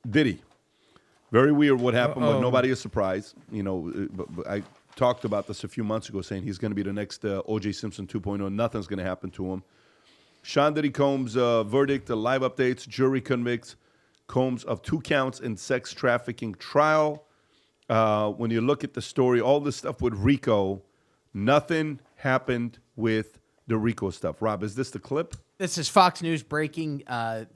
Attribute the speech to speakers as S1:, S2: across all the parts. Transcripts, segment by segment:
S1: Diddy. Very weird what happened, but nobody is surprised. You know, I talked about this a few months ago, saying he's going to be the next O.J. Simpson 2.0. Nothing's going to happen to him. Sean Diddy Combs' verdict, live updates, jury convicts Combs of 2 counts in sex trafficking trial. When you look at the story, all this stuff with Rico, nothing happened with the Rico stuff. Rob, is this the clip?
S2: This is Fox News breaking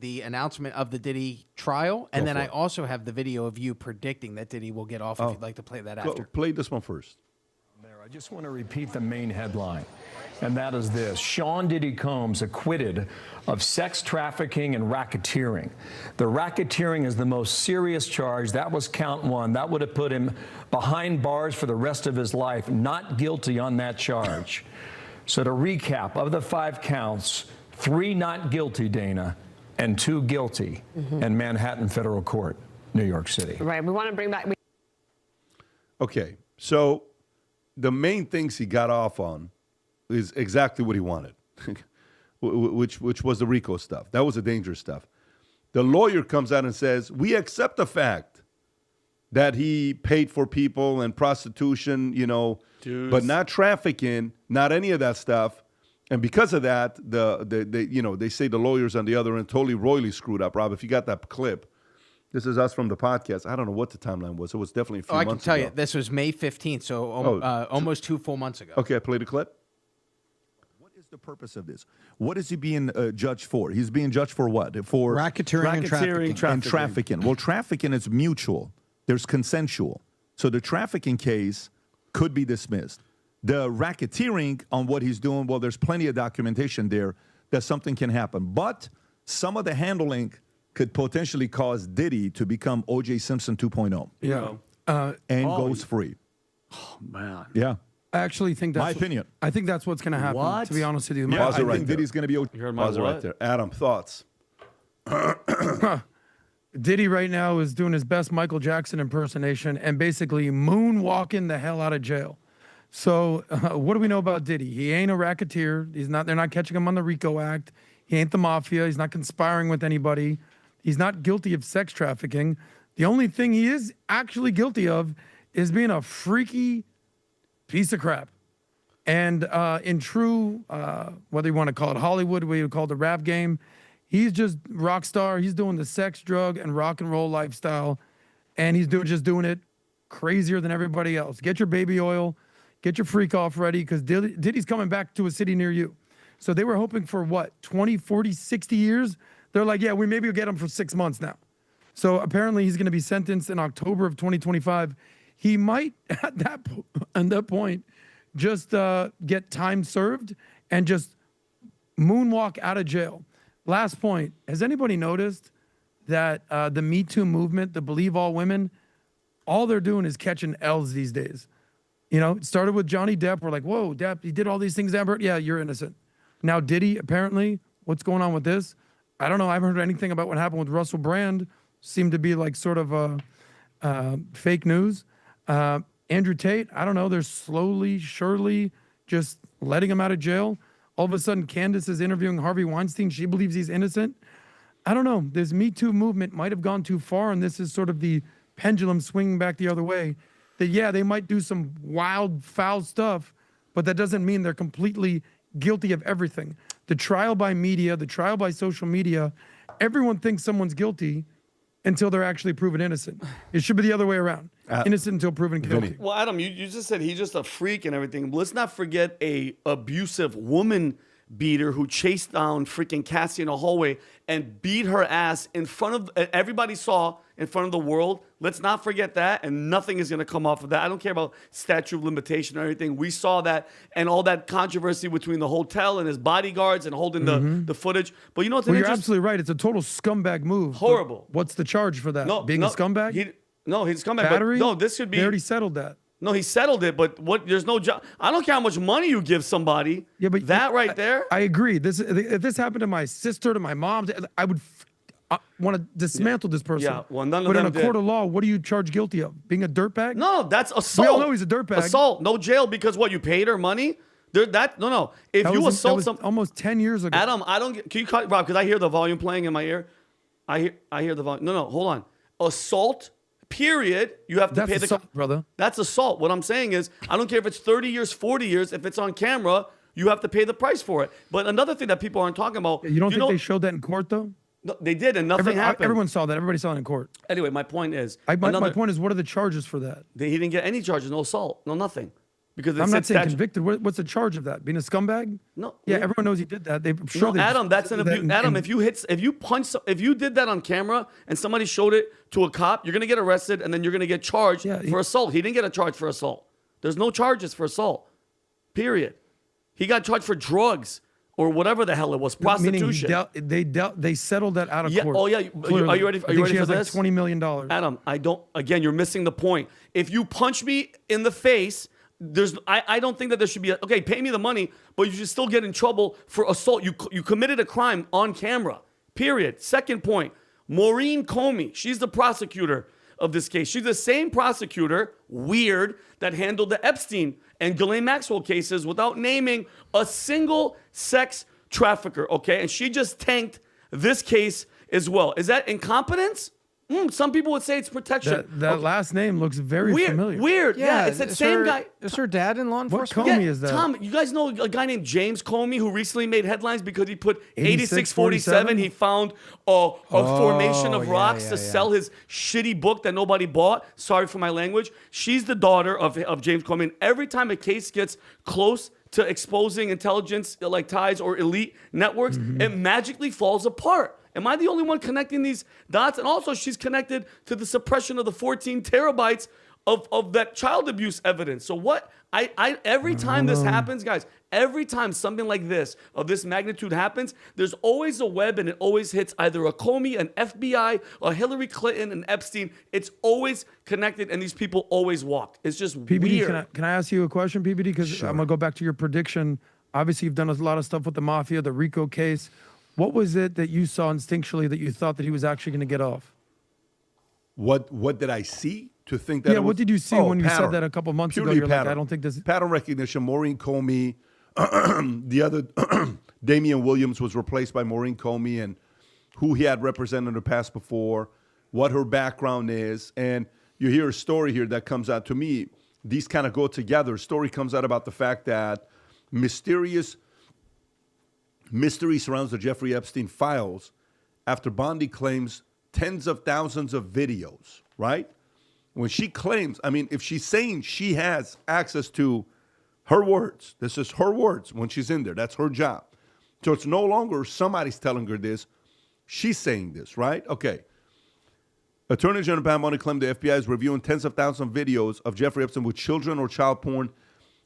S2: the announcement of the Diddy trial. And then I also have the video of you predicting that Diddy will get off if you'd like to play that after.
S1: Play this one first.
S3: I just want to repeat the main headline, and that is this. Sean Diddy Combs acquitted of sex trafficking and racketeering. The racketeering is the most serious charge. That was count 1. That would have put him behind bars for the rest of his life, not guilty on that charge. So to recap, of the 5 counts, 3 not guilty, Dana, and 2 guilty in Manhattan Federal Court, New York City.
S4: Right. We want to bring back.
S1: Okay. So the main things he got off on is exactly what he wanted, which was the RICO stuff. That was the dangerous stuff. The lawyer comes out and says, we accept the fact that he paid for people and prostitution, you know, but not trafficking, not any of that stuff. And because of that, they say the lawyers on the other end totally royally screwed up. Rob, if you got that clip, this is us from the podcast. I don't know what the timeline was. It was definitely a few months ago.
S2: I can tell you, this was May 15th, so almost 2 full months ago.
S1: Okay, I played the clip.
S5: What is the purpose of this? What is he being judged for? He's being judged for what? For
S6: racketeering
S5: and trafficking. Well, trafficking is mutual. There's consensual. So the trafficking case could be dismissed. The racketeering on what he's doing, well, there's plenty of documentation there that something can happen. But some of the handling could potentially cause Diddy to become O.J. Simpson 2.0.
S6: Yeah.
S5: And goes free.
S6: Oh, man.
S5: Yeah.
S6: I actually think that's...
S5: My opinion.
S6: I think that's what's going to happen,
S2: What?
S6: to be honest with you.
S5: Yeah,
S1: Pause it
S5: I
S1: right
S5: think
S1: there.
S5: Diddy's going to be O.J.
S1: You heard my Pause it right there. Adam, thoughts?
S6: Diddy right now is doing his best Michael Jackson impersonation and basically moonwalking the hell out of jail. So what do we know about Diddy? He ain't a racketeer. They're not catching him on the RICO Act. He ain't the mafia. He's not conspiring with anybody. He's not guilty of sex trafficking. The only thing he is actually guilty of is being a freaky piece of crap. And in true, whether you want to call it Hollywood, whether you call it the rap game, he's just rock star. He's doing the sex, drug, and rock and roll lifestyle. And he's just doing it crazier than everybody else. Get your baby oil. Get your freak off ready, because Diddy's coming back to a city near you. So they were hoping for what, 20, 40, 60 years? They're like, yeah, we maybe will get him for 6 months now. So apparently he's going to be sentenced in October of 2025. He might, at that point, just get time served and just moonwalk out of jail. Last point, has anybody noticed that the Me Too movement, the Believe All Women, all they're doing is catching L's these days? You know, it started with Johnny Depp. We're like, whoa, Depp, he did all these things, Amber. Yeah, you're innocent. Now Diddy, apparently, what's going on with this? I don't know. I haven't heard anything about what happened with Russell Brand. Seemed to be like sort of fake news. Andrew Tate, I don't know. They're slowly, surely just letting him out of jail. All of a sudden, Candace is interviewing Harvey Weinstein. She believes he's innocent. I don't know. This Me Too movement might have gone too far, and this is sort of the pendulum swinging back the other way. That, yeah, they might do some wild, foul stuff, but that doesn't mean they're completely guilty of everything. The trial by media, the trial by social media, everyone thinks someone's guilty until they're actually proven innocent. It should be the other way around. Innocent until proven guilty.
S7: Well, Adam, you just said he's just a freak and everything. Let's not forget a abusive woman beater who chased down freaking Cassie in a hallway and beat her ass in front of everybody saw in front of the world. Let's not forget that, and nothing is going to come off of that. I don't care about statute of limitation or anything. We saw that and all that controversy between the hotel and his bodyguards and holding the footage. But you know what's
S6: you're absolutely right. It's a total scumbag move.
S7: Horrible.
S6: What's the charge for that? Being a scumbag?
S7: He's a scumbag.
S6: Battery?
S7: But no, this should be.
S6: They already settled that.
S7: No, he settled it, but there's no job. I don't care how much money you give somebody.
S6: Yeah, but
S7: that right there.
S6: I agree. If this happened to my sister, to my mom, I would want to dismantle this person.
S7: Yeah, well, none of
S6: but
S7: them
S6: in a court of law, what do you charge guilty of? Being a dirtbag?
S7: No, that's assault.
S6: We all know he's a dirtbag.
S7: Assault, no jail because what, you paid her money? No. If you assault some,
S6: almost 10 years ago.
S7: Adam, I don't get. Can you cut Rob? Because I hear the volume playing in my ear. I hear the volume. No, hold on. assault, period, you have to pay the
S6: assault, brother.
S7: That's assault. What I'm saying is, I don't care if it's 30 years, 40 years, if it's on camera, you have to pay the price for it. But another thing that people aren't talking about,
S6: You don't think they showed that in court, though?
S7: No, they did, and nothing happened.
S6: Everyone saw that. Everybody saw it in court.
S7: Anyway, my point is,
S6: My point is, what are the charges for that?
S7: he didn't get any charges, no assault, no nothing. Because
S6: I'm not saying convicted. What's the charge of that? Being a scumbag?
S7: No.
S6: Yeah, everyone knows he did that.
S7: Adam, that's an abuse. Adam, if you did that on camera and somebody showed it to a cop, you're gonna get arrested and then you're gonna get charged for assault. He didn't get a charge for assault. There's no charges for assault. Period. He got charged for drugs or whatever the hell it was, prostitution.
S6: They settled that out of court.
S7: Oh yeah. Are you ready? Are you ready for this?
S6: Like $20 million.
S7: Adam, Again, you're missing the point. If you punch me in the face, I don't think that there should be okay, pay me the money, but you should still get in trouble for assault. You committed a crime on camera. Period. Second point, Maureen Comey, she's the prosecutor of this case. She's the same prosecutor, weird, that handled the Epstein and Ghislaine Maxwell cases without naming a single sex trafficker, okay? And she just tanked this case as well. Is that incompetence? Some people would say it's protection.
S6: That last name looks very familiar.
S7: Weird. Yeah, it's that same guy.
S2: Is her dad in law enforcement?
S6: What Comey is that?
S7: Tom, you guys know a guy named James Comey who recently made headlines because he put 8647. He found a formation of rocks to sell his shitty book that nobody bought. Sorry for my language. She's the daughter of James Comey. And every time a case gets close to exposing intelligence like ties or elite networks, it magically falls apart. Am I the only one connecting these dots? And also, she's connected to the suppression of the 14 terabytes of that child abuse evidence. So what? Every time this happens, guys, every time something like this, of this magnitude happens, there's always a web and it always hits either a Comey, an FBI, a Hillary Clinton, an Epstein. It's always connected and these people always walk. It's just
S6: PBD,
S7: weird.
S6: Can I ask you a question, PBD? Because I'm going to go back to your prediction. Obviously, you've done a lot of stuff with the mafia, the RICO case. What was it that you saw instinctually that you thought that he was actually going to get off?
S1: What did I see to think that?
S6: Yeah, what did you see when you
S1: pattern.
S6: said that a couple months
S1: Purely
S6: ago? You're
S1: pattern.
S6: like, I don't think this is...
S1: Pattern recognition, Maureen Comey, the other, Damian Williams was replaced by Maureen Comey, and who he had represented in the past before, what her background is. And you hear a story here that comes out to me. These kind of go together. A story comes out about the fact that mystery surrounds the Jeffrey Epstein files after Bondi claims tens of thousands of videos, right? When she claims, I mean, if she's saying she has access to her words, this is her words when she's in there, that's her job. So it's no longer somebody's telling her this, she's saying this, right? Okay. Attorney General Pam Bondi claimed the FBI is reviewing tens of thousands of videos of Jeffrey Epstein with children or child porn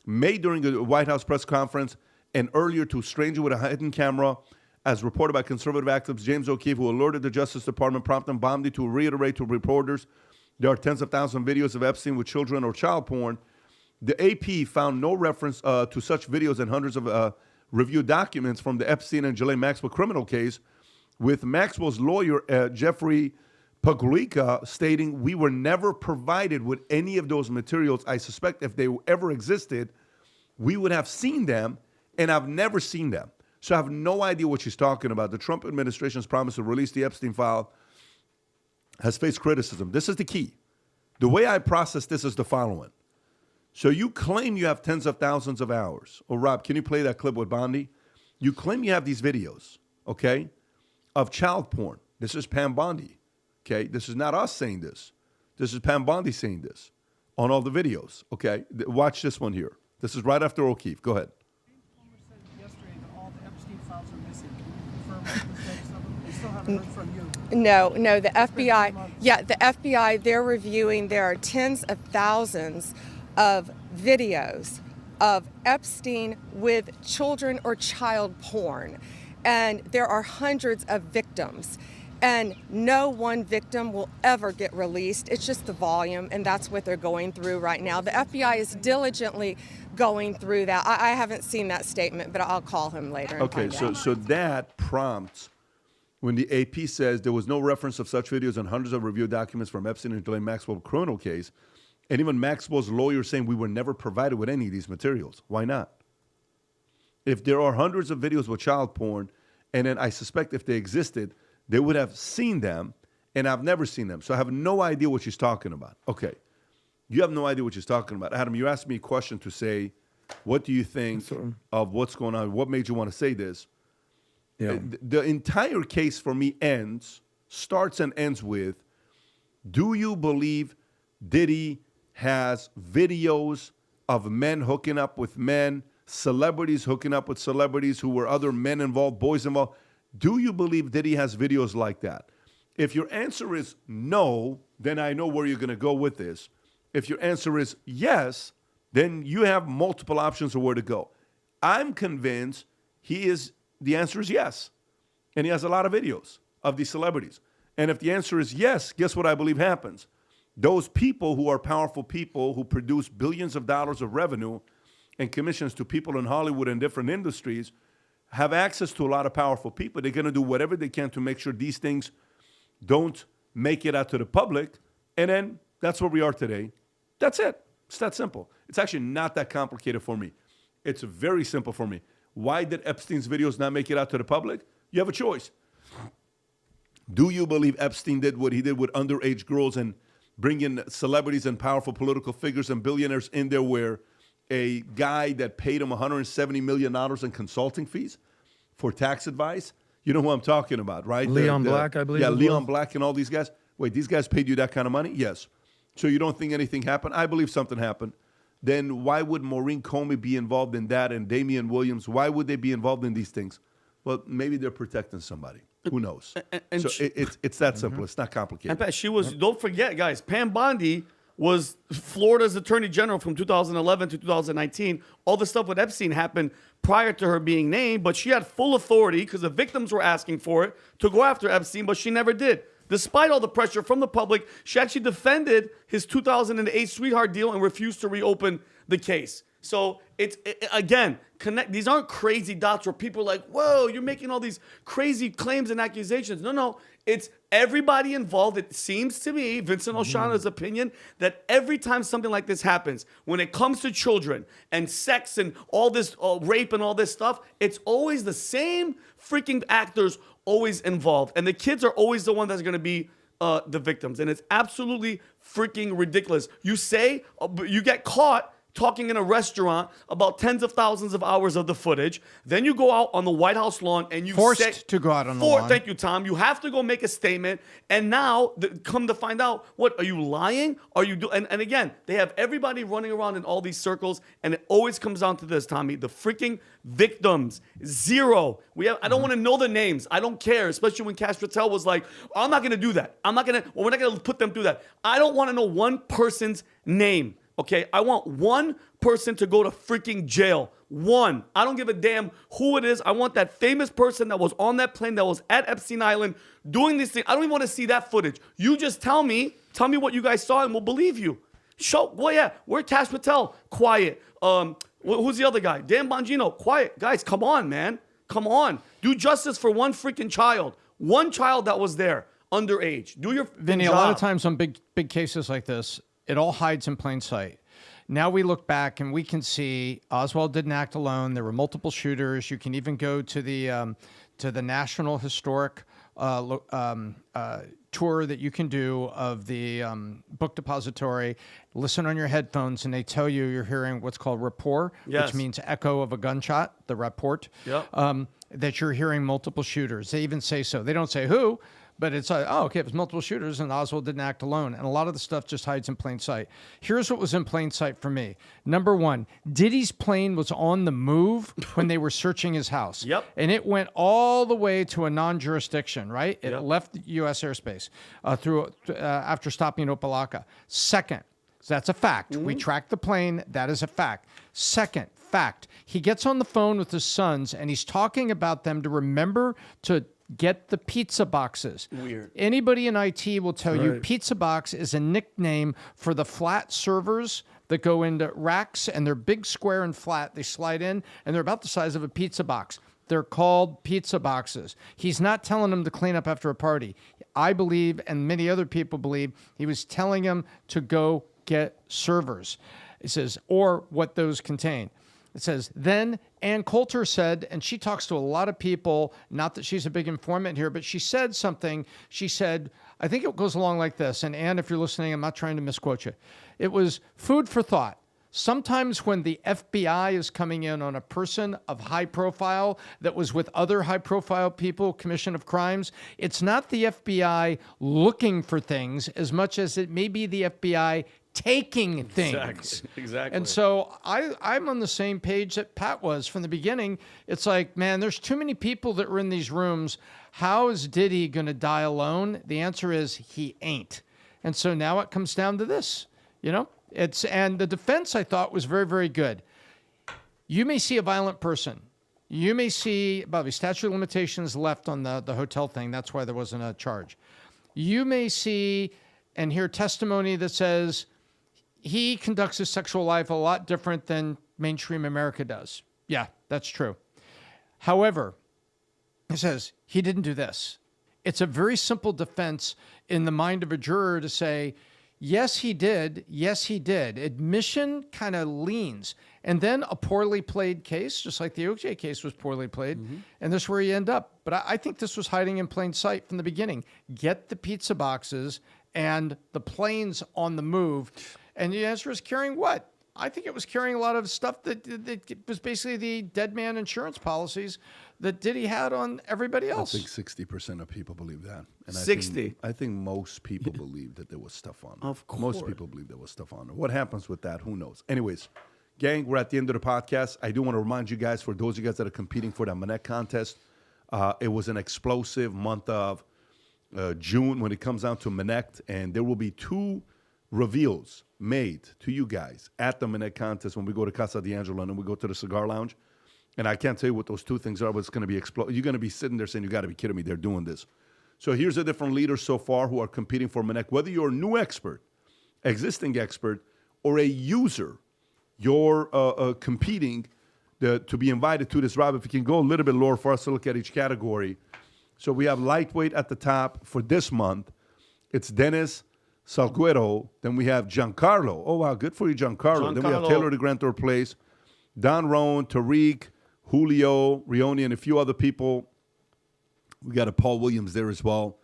S1: made during the White House press conference and earlier to a stranger with a hidden camera, as reported by conservative activist James O'Keefe, who alerted the Justice Department, prompting Bondi to reiterate to reporters there are tens of thousands of videos of Epstein with children or child porn. The AP found no reference to such videos in hundreds of reviewed documents from the Epstein and Ghislaine Maxwell criminal case, with Maxwell's lawyer, Jeffrey Pagliuca, stating, "We were never provided with any of those materials. I suspect if they ever existed, we would have seen them, and I've never seen them." So I have no idea what she's talking about. The Trump administration's promise to release the Epstein file has faced criticism. This is the key. The way I process this is the following. So you claim you have tens of thousands of hours. Oh, Rob, can you play that clip with Bondi? You claim you have these videos, okay, of child porn. This is Pam Bondi, okay? This is not us saying this. This is Pam Bondi saying this on all the videos, okay? Watch this one here. This is right after O'Keefe. Go ahead.
S4: No, the FBI, they're reviewing, there are tens of thousands of videos of Epstein with children or child porn. And there are hundreds of victims. And no one victim will ever get released. It's just the volume, and that's what they're going through right now. The FBI is diligently going through that. I haven't seen that statement, but I'll call him later.
S1: Okay, so that prompts when the AP says there was no reference of such videos in hundreds of review documents from Epstein and Ghislaine Maxwell criminal case, and even Maxwell's lawyer saying we were never provided with any of these materials. Why not? If there are hundreds of videos with child porn, and then I suspect if they existed, they would have seen them, and I've never seen them. So I have no idea what she's talking about. Okay. You have no idea what she's talking about. Adam, you asked me a question to say, what do you think of what's going on? What made you want to say this?
S5: Yeah.
S1: The entire case for me starts and ends with, do you believe Diddy has videos of men hooking up with men, celebrities hooking up with celebrities who were other men involved, boys involved? Do you believe Diddy has videos like that? If your answer is no, then I know where you're going to go with this. If your answer is yes, then you have multiple options of where to go. I'm convinced the answer is yes. And he has a lot of videos of these celebrities. And if the answer is yes, guess what I believe happens? Those people who are powerful people who produce billions of dollars of revenue and commissions to people in Hollywood and different industries have access to a lot of powerful people. They're going to do whatever they can to make sure these things don't make it out to the public. And then that's where we are today. That's it. It's that simple. It's actually not that complicated for me. It's very simple for me. Why did Epstein's videos not make it out to the public? You have a choice. Do you believe Epstein did what he did with underage girls and bring in celebrities and powerful political figures and billionaires in there, where a guy that paid him $170 million in consulting fees for tax advice? You know who I'm talking about, right?
S6: Leon Black, I believe.
S1: Yeah,
S6: as
S1: Leon
S6: well.
S1: Black and all these guys. Wait, these guys paid you that kind of money? Yes. So you don't think anything happened? I believe something happened. Then why would Maureen Comey be involved in that, and Damian Williams? Why would they be involved in these things? Well, maybe they're protecting somebody. Who knows?
S7: And
S1: so it's that simple. It's not complicated.
S7: In fact, she was, don't forget, guys, Pam Bondi was Florida's attorney general from 2011 to 2019. All the stuff with Epstein happened prior to her being named, but she had full authority because the victims were asking for it to go after Epstein, but she never did. Despite all the pressure from the public, she actually defended his 2008 sweetheart deal and refused to reopen the case. So again, these aren't crazy dots where people are like, whoa, you're making all these crazy claims and accusations. No, it's everybody involved. It seems to me, Vincent Oshana's opinion, that every time something like this happens, when it comes to children and sex and all this rape and all this stuff, it's always the same freaking actors always involved. And the kids are always the one that's going to be the victims. And it's absolutely freaking ridiculous. You say, you get caught talking in a restaurant about tens of thousands of hours of the footage. Then you go out on the White House lawn and you
S2: Forced to go out on the lawn.
S7: Thank you, Tom. You have to go make a statement. And now, come to find out, what, are you lying? Are you and again, they have everybody running around in all these circles, and it always comes down to this, Tommy. The freaking victims, zero. I don't want to know the names. I don't care, especially when Cash Patel was like, I'm not going to do that. We're not going to put them through that. I don't want to know one person's name. Okay, I want one person to go to freaking jail. One. I don't give a damn who it is. I want that famous person that was on that plane, that was at Epstein Island doing these things. I don't even want to see that footage. You just tell me what you guys saw and we'll believe you. Where's Cash Patel? Quiet. Who's the other guy? Dan Bongino? Quiet. Guys, come on, man. Come on. Do justice for one freaking child. One child that was there, underage. Do your
S2: Vinny,
S7: job.
S2: a lot of times on big cases like this, it all hides in plain sight. Now we look back and we can see Oswald didn't act alone. There were multiple shooters. You can even go to the National Historic tour that you can do of the book depository. Listen on your headphones, and they tell you you're hearing what's called rapport,
S7: yes,
S2: which means echo of a gunshot, the report,
S7: yep,
S2: that you're hearing multiple shooters. They even say so. They don't say who, but it's like, oh, okay, it was multiple shooters and Oswald didn't act alone. And a lot of the stuff just hides in plain sight. Here's what was in plain sight for me. Number one, Diddy's plane was on the move when they were searching his house.
S7: Yep.
S2: And it went all the way to a non-jurisdiction, right? It
S7: Yep.
S2: left U.S. airspace after stopping at Opelika. Second, that's a fact.
S7: Mm-hmm.
S2: We tracked the plane. That is a fact. Second fact, he gets on the phone with his sons and he's talking about them to remember to get the pizza boxes.
S7: Weird.
S2: Anybody in IT will tell you pizza box is a nickname for the flat servers that go into racks, and they're big, square, and flat. They slide in, and they're about the size of a pizza box. They're called pizza boxes. He's not telling them to clean up after a party. I believe, and many other people believe, he was telling them to go get servers. It says, or what those contain. It says, then Ann Coulter said, and she talks to a lot of people, not that she's a big informant here, but she said something. She said, I think it goes along like this. And Ann, if you're listening, I'm not trying to misquote you. It was food for thought. Sometimes when the FBI is coming in on a person of high profile that was with other high profile people, commission of crimes, it's not the FBI looking for things as much as it may be the FBI taking things.
S7: Exactly.
S2: And so I'm on the same page that Pat was from the beginning. It's like, man, there's too many people that were in these rooms. How is Diddy going to die alone? The answer is he ain't. And so now it comes down to this, and the defense I thought was very, very good. You may see a violent person. You may see, by the way, statute of limitations left on the hotel thing. That's why there wasn't a charge. You may see and hear testimony that says he conducts his sexual life a lot different than mainstream America does. Yeah, that's true. However, it says he didn't do this. It's a very simple defense in the mind of a juror to say, yes, he did. Yes, he did. Admission kind of leans. And then a poorly played case, just like the OJ case was poorly played. Mm-hmm. And this is where you end up. But I think this was hiding in plain sight from the beginning. Get the pizza boxes and the planes on the move. And the answer is carrying what? I think it was carrying a lot of stuff that was basically the dead man insurance policies that Diddy had on everybody else.
S1: I think 60% of people believe that. And
S7: 60?
S1: I think most people believe that there was stuff on it.
S7: Of course.
S1: Most people believe there was stuff on it. What happens with that, who knows? Anyways, gang, we're at the end of the podcast. I do want to remind you guys, for those of you guys that are competing for the Monet contest, it was an explosive month of June when it comes down to Monet, and there will be 2 reveals made to you guys at the Monet contest when we go to Casa D'Angelo and we go to the cigar lounge. And I can't tell you what those 2 things are, but it's going to be You're going to be sitting there saying, you got to be kidding me, they're doing this. So here's the different leaders so far who are competing for Monet. Whether you're a new expert, existing expert, or a user, you're competing to be invited to this. Rob, if you can go a little bit lower for us to look at each category. So we have lightweight at the top for this month. It's Dennis Salguero. Then we have Giancarlo. Oh, wow, good for you, Giancarlo. Then we have Taylor the Grand Tour Place, Don Roan, Tariq, Julio, Rioni, and a few other people. We got a Paul Williams there as well.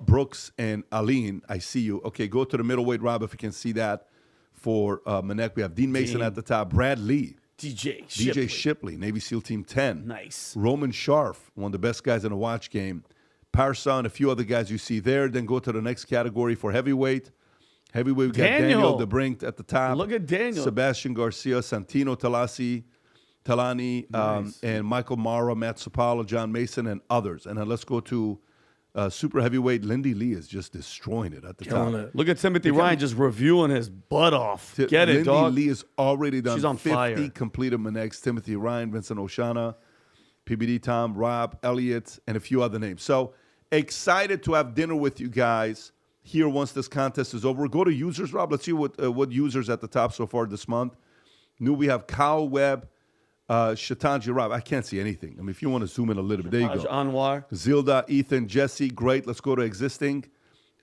S1: Brooks and Aline, I see you. Okay, go to the middleweight, Rob, if you can see that. For Monet, we have Dean Mason at the top. Brad Lee. DJ Shipley, Navy SEAL Team 10.
S7: Nice.
S1: Roman Sharf, one of the best guys in the watch game. Parsa and a few other guys you see there. Then go to the next category for heavyweight. Heavyweight, we got Daniel DeBrink at the top.
S7: Look at Daniel.
S1: Sebastian Garcia, Santino Talani,
S7: nice.
S1: And Michael Mara, Matt Sapala, John Mason, and others. And then let's go to super heavyweight. Lindy Lee is just destroying it at the top.
S7: Look at Timothy Ryan just reviewing his butt off. Get it,
S1: Lindy
S7: dog.
S1: Lee has already done
S7: She's on
S1: 50
S7: fire.
S1: completed Monex. Timothy Ryan, Vincent Oshana, PBD Tom, Rob, Elliott, and a few other names. So excited to have dinner with you guys here once this contest is over. Go to users, Rob. Let's see what users at the top so far this month. We have Kyle Webb, Shatanji, Rob. I can't see anything. I mean, if you want to zoom in a little bit, there you go.
S7: Anwar.
S1: Zilda, Ethan, Jesse, great. Let's go to existing.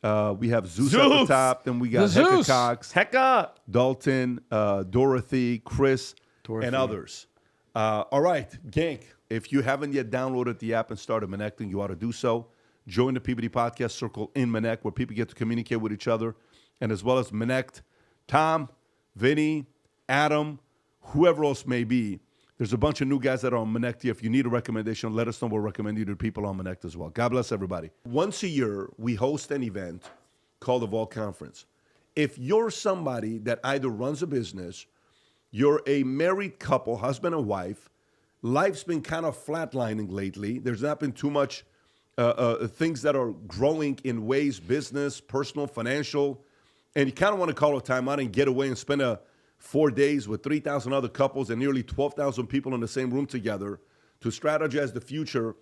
S1: We have Zeus at the top. Then we got Hecka Cox,
S7: Hecka,
S1: Dalton, Dorothy, Chris, and others. All right, gang. If you haven't yet downloaded the app and started Monecting, you ought to do so. Join the PBD Podcast Circle in Monect, where people get to communicate with each other, and as well as Monect, Tom, Vinnie, Adam, whoever else may be. There's a bunch of new guys that are on Monect. If you need a recommendation, let us know. We'll recommend you to people on Monect as well. God bless everybody. Once a year, we host an event called the Vault Conference. If you're somebody that either runs a business, you're a married couple, husband and wife, life's been kind of flatlining lately. There's not been too much things that are growing in ways, business, personal, financial, and you kind of want to call a timeout and get away and spend 4 days with 3,000 other couples and nearly 12,000 people in the same room together to strategize the future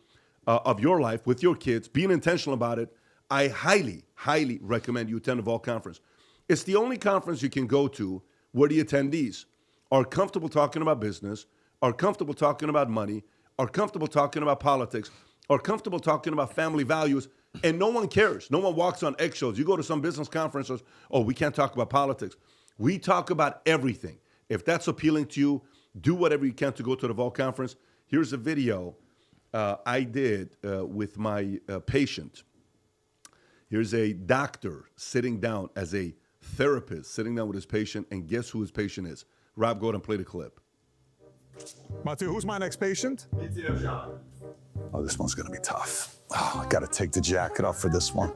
S1: of your life with your kids, being intentional about it, I highly, highly recommend you attend the Vault Conference. It's the only conference you can go to where the attendees are comfortable talking about business, are comfortable talking about money, are comfortable talking about politics, are comfortable talking about family values, and no one cares. No one walks on eggshells. You go to some business conferences, oh, we can't talk about politics. We talk about everything. If that's appealing to you, do whatever you can to go to the Vault Conference. Here's a video I did with my patient. Here's a doctor sitting down as a therapist, sitting down with his patient, and guess who his patient is? Rob, go ahead and play the clip.
S8: Matthew, who's my next patient? Oh, this one's gonna be tough. Oh, I gotta take the jacket off for this one.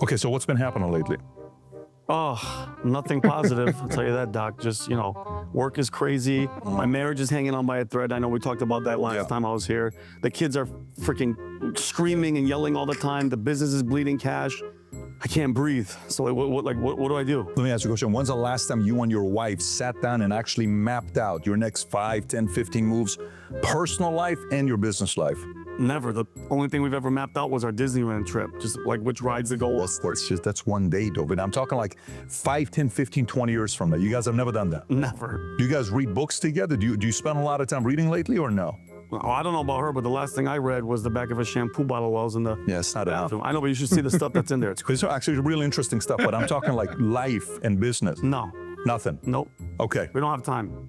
S8: Okay, so what's been happening lately?
S7: Oh, nothing positive. I'll tell you that, Doc. Just, work is crazy. My marriage is hanging on by a thread. I know we talked about that last time I was here. The kids are freaking screaming and yelling all the time. The business is bleeding cash. I can't breathe. So what do I do?
S8: Let me ask you a question. When's the last time you and your wife sat down and actually mapped out your next 5, 10, 15 moves, personal life and your business life?
S7: Never. The only thing we've ever mapped out was our Disneyland trip. Just like which rides to go on.
S8: That's one day, though. But I'm talking like 5, 10, 15, 20 years from now. You guys have never done that?
S7: Never.
S8: Do you guys read books together? Do you spend a lot of time reading lately or no?
S7: Oh, I don't know about her, but the last thing I read was the back of a shampoo bottle while I was in the
S8: Yeah, it's not enough.
S7: bathroom. I know, but you should see the stuff that's in there. It's
S8: These are actually really interesting stuff, but I'm talking like life and business.
S7: No.
S8: Nothing?
S7: Nope.
S8: Okay.
S7: We don't have time.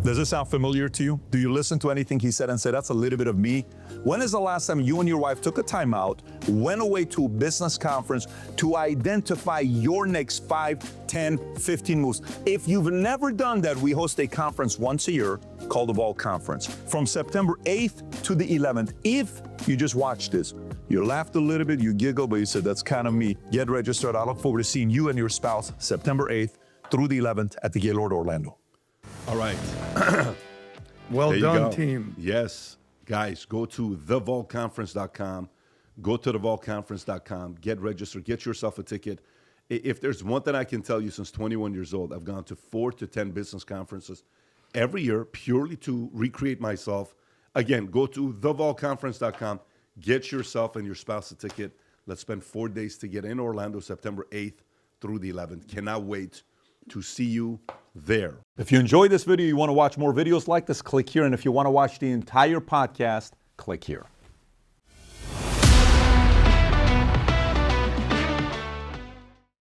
S8: Does this sound familiar to you? Do you listen to anything he said and say, that's a little bit of me? When is the last time you and your wife took a time out, went away to a business conference to identify your next 5, 10, 15 moves? If you've never done that, we host a conference once a year called the Vault Conference from September 8th to the 11th. If you just watched this, you laughed a little bit, you giggled, but you said, that's kind of me. Get registered. I look forward to seeing you and your spouse September 8th through the 11th at the Gaylord Orlando.
S1: All right.
S6: Well
S1: There you
S6: done,
S1: go.
S6: team.
S1: Yes. Guys, go to thevaultconference.com. Go to thevaultconference.com. Get registered. Get yourself a ticket. If there's one thing I can tell you, since 21 years old, I've gone to 4 to 10 business conferences every year purely to recreate myself. Again, go to thevaultconference.com. Get yourself and your spouse a ticket. Let's spend 4 days to get in Orlando, September 8th through the 11th. Cannot wait to see you there.
S5: If you enjoyed this video, you want to watch more videos like this, click here. And if you want to watch the entire podcast, click here.